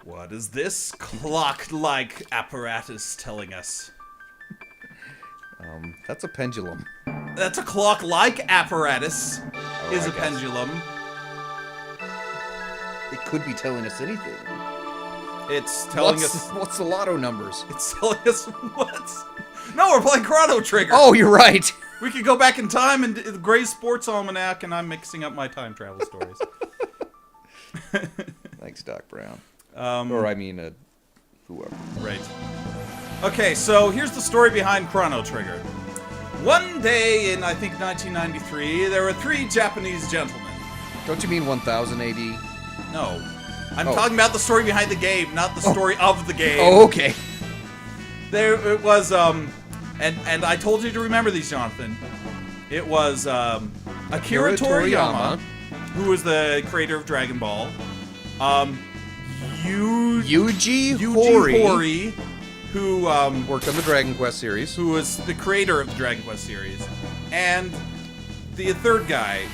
What is this clock-like apparatus telling us? That's a pendulum. That's a clock-like apparatus. Is a pendulum. It could be telling us anything. It's telling us... What's the lotto numbers? It's telling us what? No, we're playing Chrono Trigger. Oh, you're right. We could go back in time and the Gray's Sports Almanac, and I'm mixing up my time travel stories. Thanks, Doc Brown. Whoever. Right. Okay, so here's the story behind Chrono Trigger. One day in, I think, 1993, there were 3 Japanese gentlemen. Don't you mean 1000 AD? No. I'm talking about the story behind the game, not the story of the game. Oh, okay. There it was, and I told you to remember these, Jonathan. It was Akira Toriyama, who was the creator of Dragon Ball. Yuji Horii, who worked on the Dragon Quest series. Who was the creator of the Dragon Quest series. And the third guy,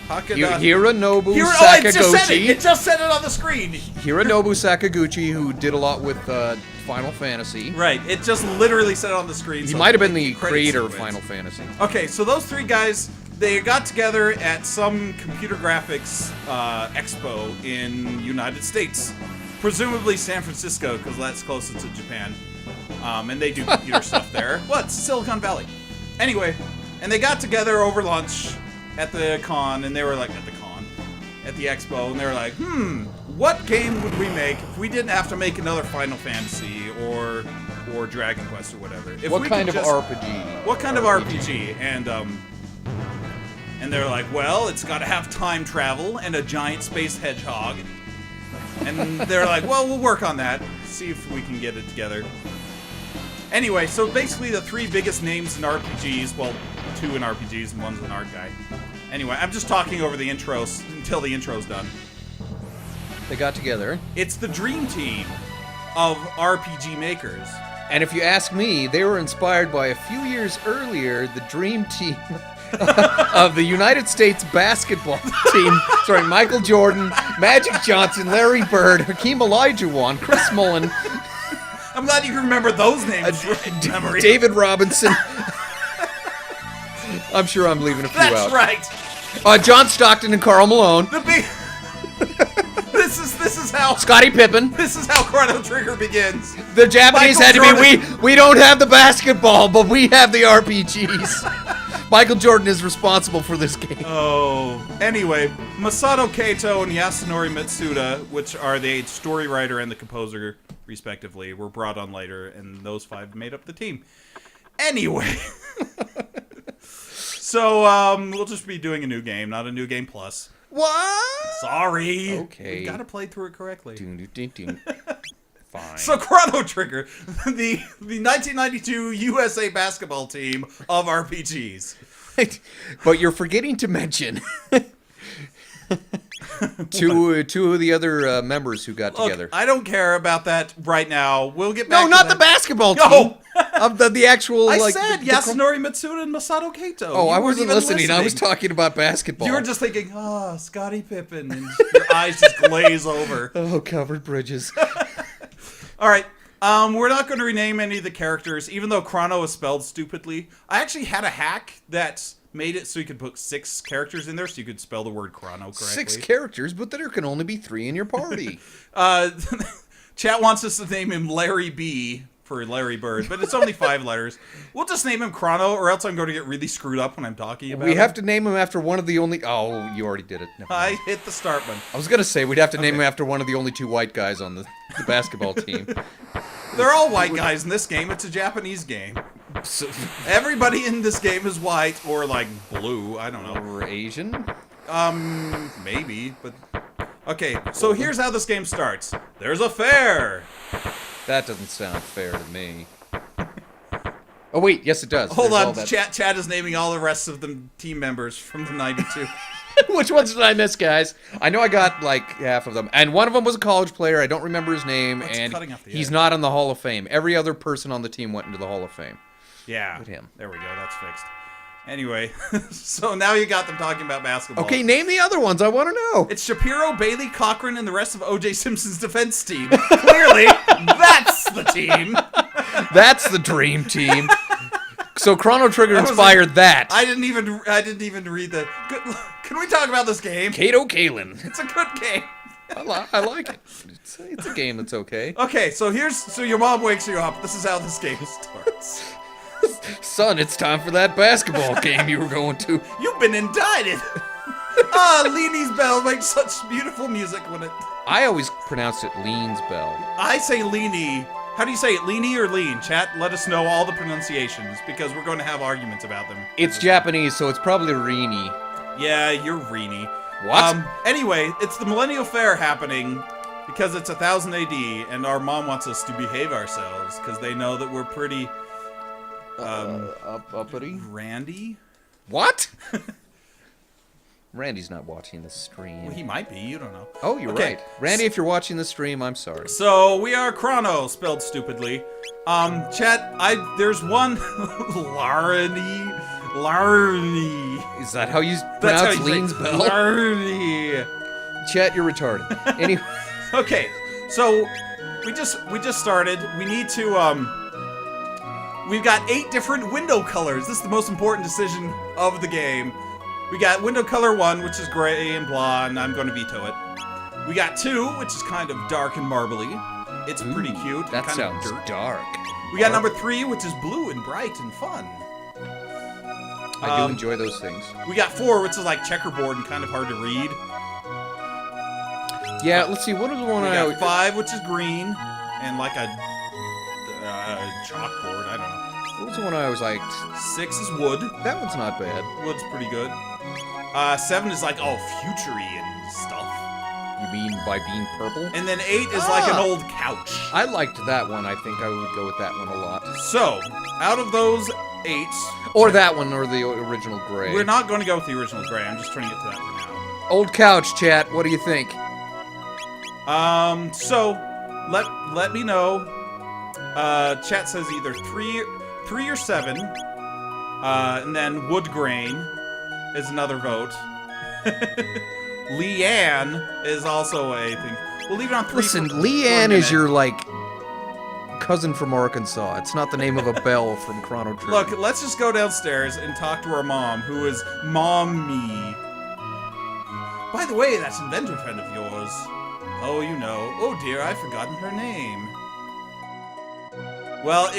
Hironobu Sakaguchi. Sakaguchi. It just said it on the screen. Hironobu Sakaguchi, who did a lot with Final Fantasy. Right, it just literally said it on the screen. He might have been the creator of Final Fantasy. Okay, so those 3 guys, they got together at some computer graphics expo in United States. Presumably San Francisco, because that's closest to Japan. And they do computer stuff there. What? Silicon Valley. Anyway, and they got together over lunch at the con, and they were like, at the expo, and they were like, what game would we make if we didn't have to make another Final Fantasy or Dragon Quest or whatever? What kind of RPG? What kind of RPG? And they're like, well, it's got to have time travel and a giant space hedgehog. And they're like, well, we'll work on that. See if we can get it together. Anyway, so basically the 3 biggest names in RPGs, well, 2 in RPGs and 1's an art guy. Anyway, I'm just talking over the intros until the intro's done. They got together. It's the dream team of RPG makers. And if you ask me, they were inspired by a few years earlier, the dream team of the United States basketball team. Sorry, Michael Jordan, Magic Johnson, Larry Bird, Hakeem Olajuwon, Chris Mullin. I'm glad you remember those names. David Robinson. I'm sure I'm leaving a few out. That's right. John Stockton and Karl Malone. This is how Scottie Pippen. This is how Chrono Trigger begins. The Japanese had to be we don't have the basketball, but we have the RPGs. Michael Jordan is responsible for this game. Oh. Anyway, Masato Kato and Yasunori Mitsuda, which are the story writer and the composer, respectively, were brought on later, and those 5 made up the team. Anyway. So, we'll just be doing a new game, not a new game plus. What? Sorry. Okay. We gotta play through it correctly. Fine. So, Chrono Trigger, the 1992 USA basketball team of RPGs. But you're forgetting to mention two of the other members who got together. I don't care about that right now. We'll get back to not that. the basketball team. Of the actual, I said Yasunori Mitsuda and Masato Kato. Oh, I wasn't listening. I was talking about basketball. You were just thinking, Scottie Pippen, and your eyes just glaze over. Oh, covered bridges. All right. We're not going to rename any of the characters, even though Chrono is spelled stupidly. I actually had a hack that made it so you could put 6 characters in there, so you could spell the word Chrono correctly. 6 characters, but there can only be 3 in your party. Chat wants us to name him Larry B for Larry Bird, but it's only 5 letters. We'll just name him Chrono, or else I'm going to get really screwed up when I'm talking about it. We have to name him after one of the only... Oh, you already did it. I hit the start button. I was going to say, we'd have to name him after one of the only 2 white guys on the basketball team. They're all white guys in this game. It's a Japanese game. So, everybody in this game is white, or like blue, I don't know. Or Asian? Maybe, but... Okay, so here's how this game starts. There's a fair! That doesn't sound fair to me. Oh wait, yes it does. Hold on, Chad is naming all the rest of the team members from the 92. Which ones did I miss, guys? I know I got like half of them. And one of them was a college player, I don't remember his name, and he's not in the Hall of Fame. Every other person on the team went into the Hall of Fame. Yeah. With him. There we go, that's fixed. Anyway, so now you got them talking about basketball. Okay, name the other ones. I want to know. It's Shapiro, Bailey, Cochran, and the rest of O.J. Simpson's defense team. Clearly, that's the team. That's the dream team. So Chrono Trigger inspired that. I didn't even read the. Can we talk about this game? Kato Kalin. It's a good game. I like it. It's a game that's okay. Okay, so your mom wakes you up. This is how this game starts. Son, it's time for that basketball game you were going to. You've been indicted. Leanie's Bell makes such beautiful music when it. I always pronounced it Lean's Bell. I say Leanie. How do you say it? Leanie or lean? Chat, let us know all the pronunciations because we're going to have arguments about them. It's Japanese, so it's probably Rini. Yeah, you're Reenie. What? Anyway, it's the Millennial Fair happening because it's 1000 AD, and our mom wants us to behave ourselves because they know that we're pretty. Uppity? Randy? What? Randy's not watching the stream. Well, he might be. You don't know. Oh, you're Okay. right. Randy, if you're watching the stream, I'm sorry. So we are Chrono, spelled stupidly. Chat, there's one Larny. Is that how you That's pronounce how you Lean's say Bell? Larny. Chat, you're retarded. Anyway. Okay, so we just started. We need to we've got 8 different window colors. This is the most important decision of the game. We got window color 1, which is gray and blah, and I'm going to veto it. We got 2, which is kind of dark and marbly. It's pretty cute. That kind sounds of dirt. dark. We got number 3, which is blue and bright and fun. I do enjoy those things. We got 4, which is like checkerboard and kind of hard to read. Yeah, let's see. What is the one We I... got 5, which is green and like a chalkboard. I don't know. What was the one I always liked? 6 is wood. That one's not bad. Wood's pretty good. 7 is like futury and stuff. You mean by being purple? And then 8 is like an old couch. I liked that one. I think I would go with that one a lot. So, out of those 8, Or that one, or the original gray. we're not going to go with the original gray. I'm just turning it to that for now. Old couch, chat. What do you think? So let me know. Chat says either 3 or 7. And then wood grain is another vote. Leanne is also a thing. We'll leave it on 3. Listen, for Leanne a is minute. your, like, cousin from Arkansas. It's not the name of a bell from Chrono Trigger. Look, let's just go downstairs and talk to our mom, who is Mommy. By the way, that's inventor friend of yours. Oh, you know. Oh dear, I've forgotten her name. Well,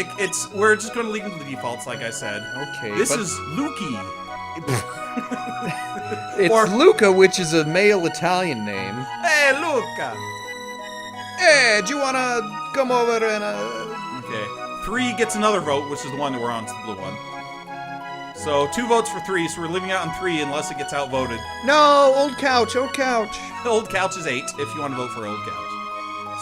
we're just going to leave it to the defaults, like I said. Okay, This but is Lukey. it's or- Luca, which is a male Italian name. Hey, Luca. Hey, do you wanna come over and Okay. 3 gets another vote, which is the one that we're on. It's the blue one. So 2 votes for 3, so we're leaving out on 3 unless it gets outvoted. No, old couch, old couch. Old couch is 8 if you want to vote for old couch.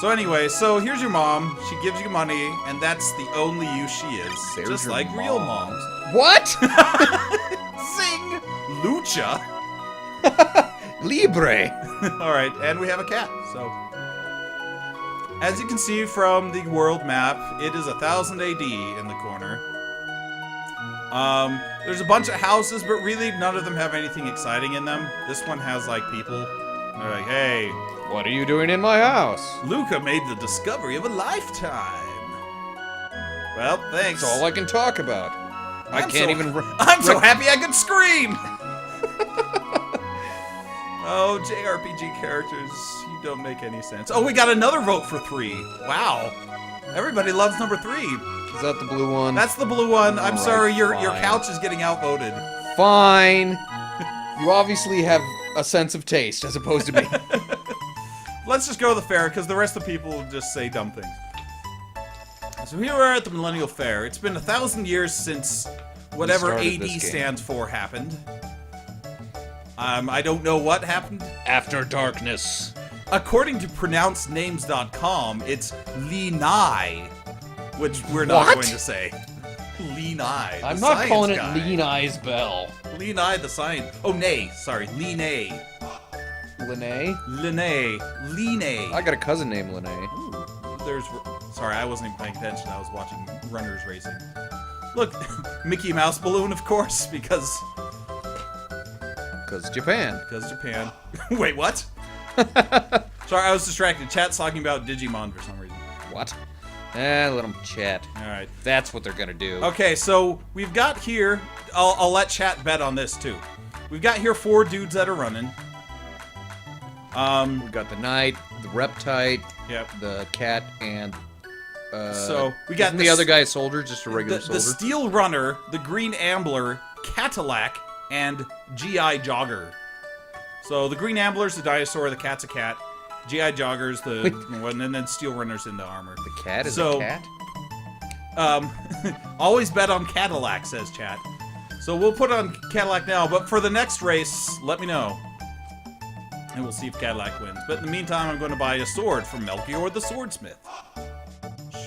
So anyway, so here's your mom. She gives you money, and that's the only use she is. There's just your like real moms. What? Sing! Lucha! Libre. Alright, and we have a cat, so... As you can see from the world map, it is 1000 AD in the corner. There's a bunch of houses, but really none of them have anything exciting in them. This one has, like, people. They're like, hey... What are you doing in my house? Luca made the discovery of a lifetime. Well, thanks. That's all I can talk about. I can't even... I'm so happy I could scream! Oh, JRPG characters, you don't make any sense. Oh, we got another vote for 3. Wow. Everybody loves number 3. Is that the blue one? That's the blue one. I'm All sorry, right, your fine. couch is getting outvoted. Fine. You obviously have a sense of taste, as opposed to me. Let's just go to the fair, because the rest of the people will just say dumb things. So here we are at the Millennial Fair. It's been 1,000 years since whatever started AD this game. stands for happened. I don't know what happened. After darkness. According to pronouncednames.com, it's Lenai, which we're not What? going to say. Lenai. I'm the not science calling guy. it Lean Eyes Bell. Lenai, the science. Oh, nay. Sorry. Lenai. Lene? Lenai. Lenai. I got a cousin named Lene. Ooh, there's. Sorry, I wasn't even paying attention. I was watching runners racing. Look, Mickey Mouse balloon, of course, because Japan. Because Japan. Wait, what? Sorry, I was distracted. Chat's talking about Digimon for some reason. What? Let them chat. All right. That's what they're gonna do. Okay, so we've got here. I'll let chat bet on this too. We've got here 4 dudes that are running. We got the knight, the reptite, Yep. the cat, and So we got the other guy a soldier, just a regular soldier. the Steel Runner, the Green Ambler, Cadillac, and GI Jogger. So the Green Ambler's the dinosaur, the cat's a cat, GI Jogger's the one, and then Steel Runner's in the armor. The cat is So, a cat? Always bet on Cadillac, says chat. So we'll put on Cadillac now, but for the next race, let me know. And we'll see if Cadillac wins. But in the meantime, I'm going to buy a sword from Melchior the Swordsmith.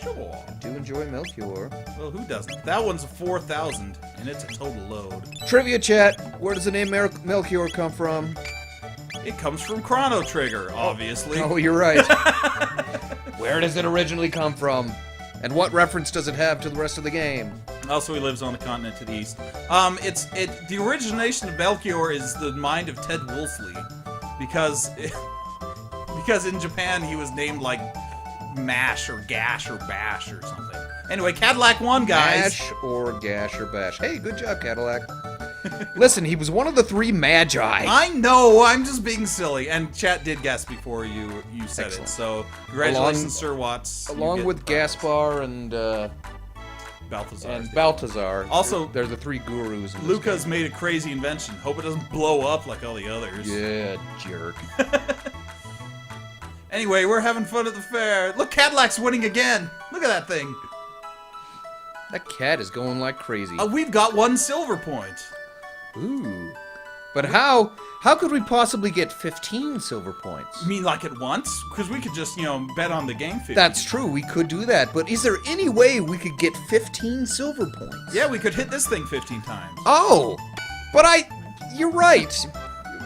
Sure. I do enjoy Melchior. Well, who doesn't? That one's a 4,000, and it's a total load. Trivia chat, where does the name Melchior come from? It comes from Chrono Trigger, obviously. Oh, you're right. Where does it originally come from? And what reference does it have to the rest of the game? Also, he lives on the continent to the east. The origination of Melchior is the mind of Ted Wolseley, because in Japan he was named like Mash or Gash or Bash or something. Anyway, Cadillac won, guys. Mash or Gash or Bash. Hey, good job, Cadillac. Listen, he was one of the 3 magi. I know, I'm just being silly. And chat did guess before you said Excellent. it. So, congratulations, Sir Watts. Along with Gaspar and Balthazar. Also, they're the 3 gurus. In Luca's made a crazy invention. Hope it doesn't blow up like all the others. Yeah, jerk. Anyway, we're having fun at the fair. Look, Cadillac's winning again. Look at that thing. That cat is going like crazy. We've got 1 silver point. Ooh. But how could we possibly get 15 silver points? You mean like at once? Because we could just, bet on the game 50. That's true, we could do that. But is there any way we could get 15 silver points? Yeah, we could hit this thing 15 times. Oh! But you're right.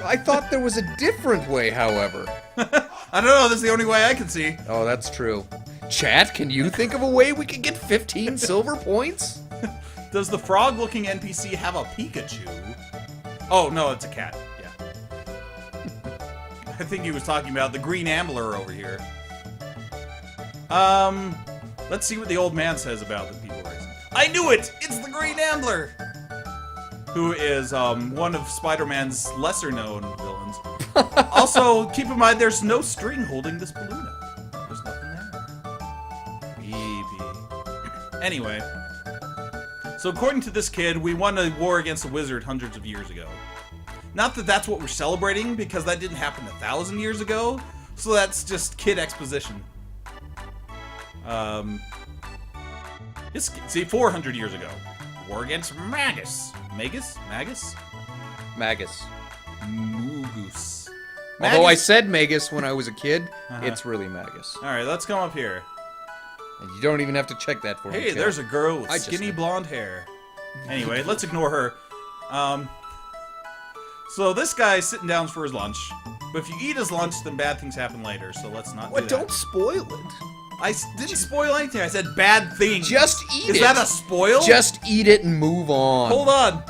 I thought there was a different way, however. I don't know, that's the only way I can see. Oh, that's true. Chat, can you think of a way we could get 15 silver points? Does the frog-looking NPC have a Pikachu? Oh, no, it's a cat. Yeah. I think he was talking about the Green Ambler over here. Let's see what the old man says about the people racing. I knew it! It's the Green Ambler! Who is, one of Spider-Man's lesser-known villains. Also, keep in mind, there's no string holding this balloon up. There's nothing there. Beep. Anyway. So according to this kid, we won a war against a wizard hundreds of years ago. Not that that's what we're celebrating, because that didn't happen 1,000 years ago. So that's just kid exposition. See, 400 years ago. War against Magus. Magus? Magus. Mugus. Although I said Magus when I was a kid, it's really Magus. Alright, let's come up here. And you don't even have to check that for me. Hey, there's a girl with I just skinny know. blonde hair. Anyway, let's ignore her. So this guy's sitting down for his lunch. But if you eat his lunch, then bad things happen later, so let's not do that. Don't spoil it. I didn't spoil anything. I said bad things. Just eat it. Is that a spoil? Just eat it and move on. Hold on.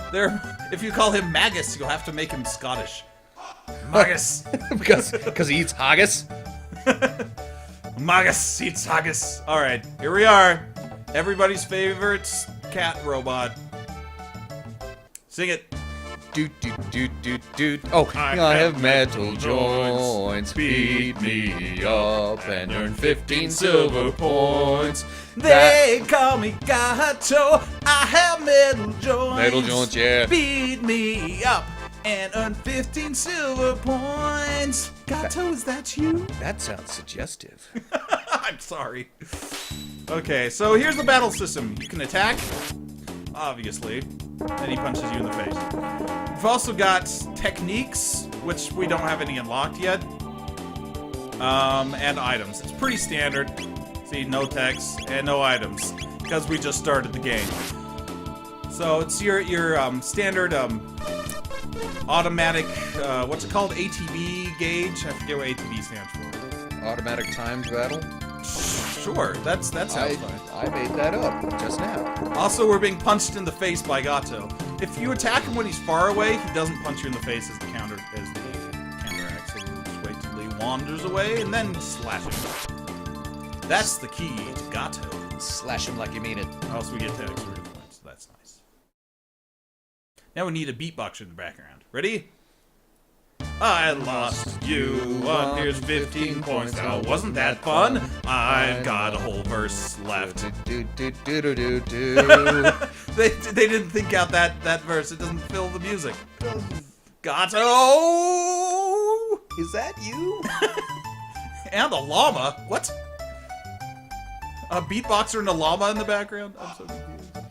If you call him Magus, you'll have to make him Scottish. Magus. because he eats haggis? Magus eats haggis. Alright, here we are. Everybody's favorite cat robot. Sing it. Doot, doot, doot, doot, doot. Oh, I have metal joints. Beat me up and earn 15 silver points. They call me Gato. I have metal joints. Metal joints, yeah. Beat me up and earn 15 silver points. Gato, is that you? That sounds suggestive. I'm sorry. Okay, so here's the battle system. You can attack, obviously, and he punches you in the face. We've also got techniques, which we don't have any unlocked yet, and items. It's pretty standard. See, no text and no items, because we just started the game. So it's your standard automatic, what's it called? ATB gauge? I forget what ATB stands for. Automatic timed battle? Sure, that sounds fine. I made that up just now. Also, we're being punched in the face by Gato. If you attack him when he's far away, he doesn't punch you in the face as the counteract. So we'll just wait till he wanders away and then slash him. That's the key to Gato. Slash him like you mean it. Also, we get to experience points. That's nice. Now we need a beatboxer in the background. Ready? I lost you. Here's 15 points. Now, wasn't that fun? I've got a whole verse left. Do, do, do, do, do, do. They didn't think out that verse. It doesn't fill the music. Gato! Is that you? And a llama? What? A beatboxer and a llama in the background? I'm so confused.